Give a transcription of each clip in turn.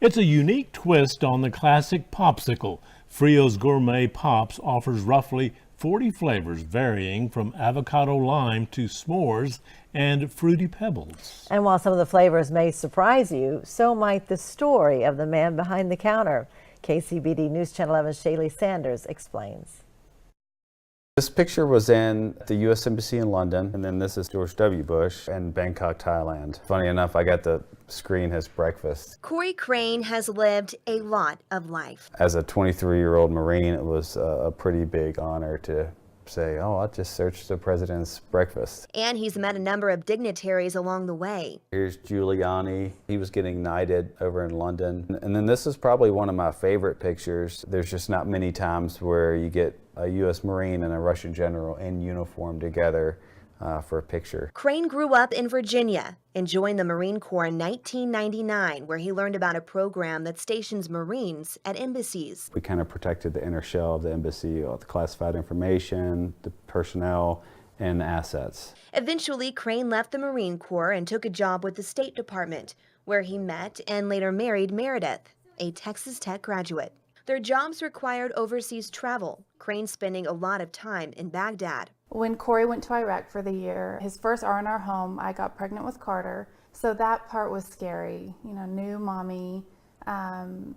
It's a unique twist on the classic popsicle. Frio's Gourmet Pops offers roughly 40 flavors varying from avocado lime to s'mores and fruity pebbles. And while some of the flavors may surprise you, so might the story of the man behind the counter. KCBD News Channel 11's Shaley explains. This picture was in the U.S. Embassy in London, and then this is George W. Bush in Bangkok, Thailand. Funny enough, I got the screen his breakfast. Corey Crane has lived a lot of life. As a 23-year-old Marine, it was a pretty big honor to say, oh, I just searched the president's breakfast. And he's met a number of dignitaries along the way. Here's Giuliani. He was getting knighted over in London. And then this is probably one of my favorite pictures. There's just not many times where you get a U.S. Marine and a Russian general in uniform together for a picture. Crane grew up in Virginia and joined the Marine Corps in 1999, where he learned about a program that stations Marines at embassies. We kind of protected the inner shell of the embassy, all the classified information, the personnel, and the assets. Eventually, Crane left the Marine Corps and took a job with the State Department, where he met and later married Meredith, a Texas Tech graduate. Their jobs required overseas travel, Crane spending a lot of time in Baghdad. When Corey went to Iraq for the year, his first R&R home, I got pregnant with Carter. So that part was scary, you know, new mommy. And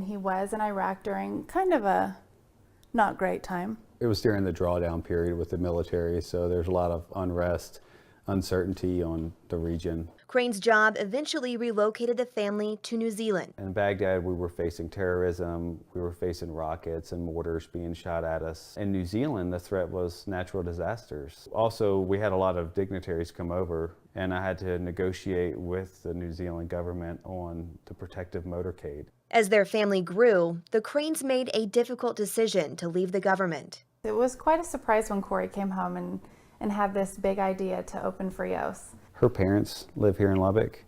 he was in Iraq during kind of a not great time. It was during the drawdown period with the military, so there's a lot of unrest, uncertainty on the region. Crane's job eventually relocated the family to New Zealand. In Baghdad, we were facing terrorism, we were facing rockets and mortars being shot at us. In New Zealand, the threat was natural disasters. Also, we had a lot of dignitaries come over, and I had to negotiate with the New Zealand government on the protective motorcade. As their family grew, the Cranes made a difficult decision to leave the government. It was quite a surprise when Corey came home and had this big idea to open Frios. Her parents live here in Lubbock,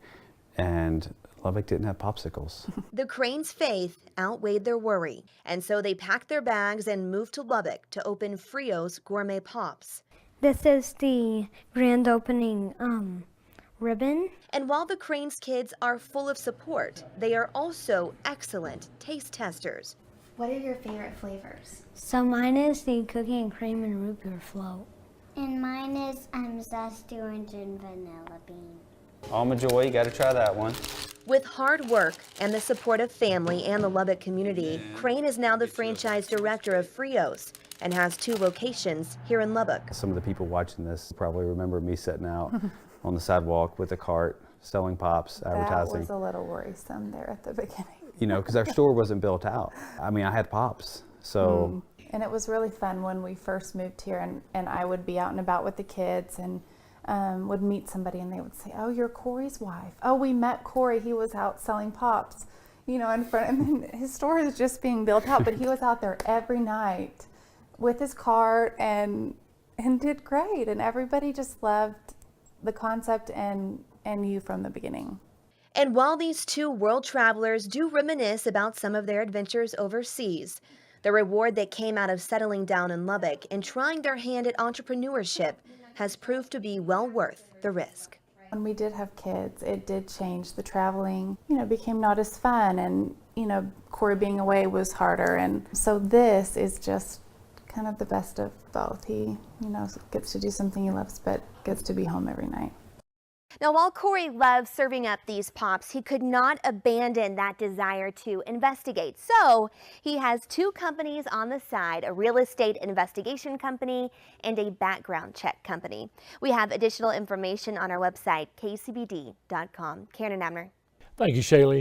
and Lubbock didn't have popsicles. The Cranes' faith outweighed their worry, and so they packed their bags and moved to Lubbock to open Frio's Gourmet Pops. This is the grand opening ribbon. And while the Cranes kids are full of support, they are also excellent taste testers. What are your favorite flavors? So mine is the cookie and cream and root beer float. And mine is zesty orange and vanilla bean. Almond Joy, you gotta try that one. With hard work and the support of family and the Lubbock community, Crane is now the franchise director of Frio's and has 2 locations here in Lubbock. Some of the people watching this probably remember me sitting out on the sidewalk with a cart, selling pops, advertising. That was a little worrisome there at the beginning. You know, because our store wasn't built out. I mean, I had pops, so. And it was really fun when we first moved here, and I would be out and about with the kids and would meet somebody and they would say, oh, you're Corey's wife. Oh, we met Corey, he was out selling pops, you know, in front, and then his store is just being built out, but he was out there every night with his cart and did great, and everybody just loved the concept and you from the beginning. And while these 2 world travelers do reminisce about some of their adventures overseas, the reward that came out of settling down in Lubbock and trying their hand at entrepreneurship has proved to be well worth the risk. When we did have kids, it did change. The traveling, you know, became not as fun, and, you know, Corey being away was harder. And so this is just kind of the best of both. He, you know, gets to do something he loves, but gets to be home every night. Now, while Corey loves serving up these pops, he could not abandon that desire to investigate. So he has 2 companies on the side, a real estate investigation company and a background check company. We have additional information on our website, kcbd.com. Karen and Abner. Thank you, Shaley.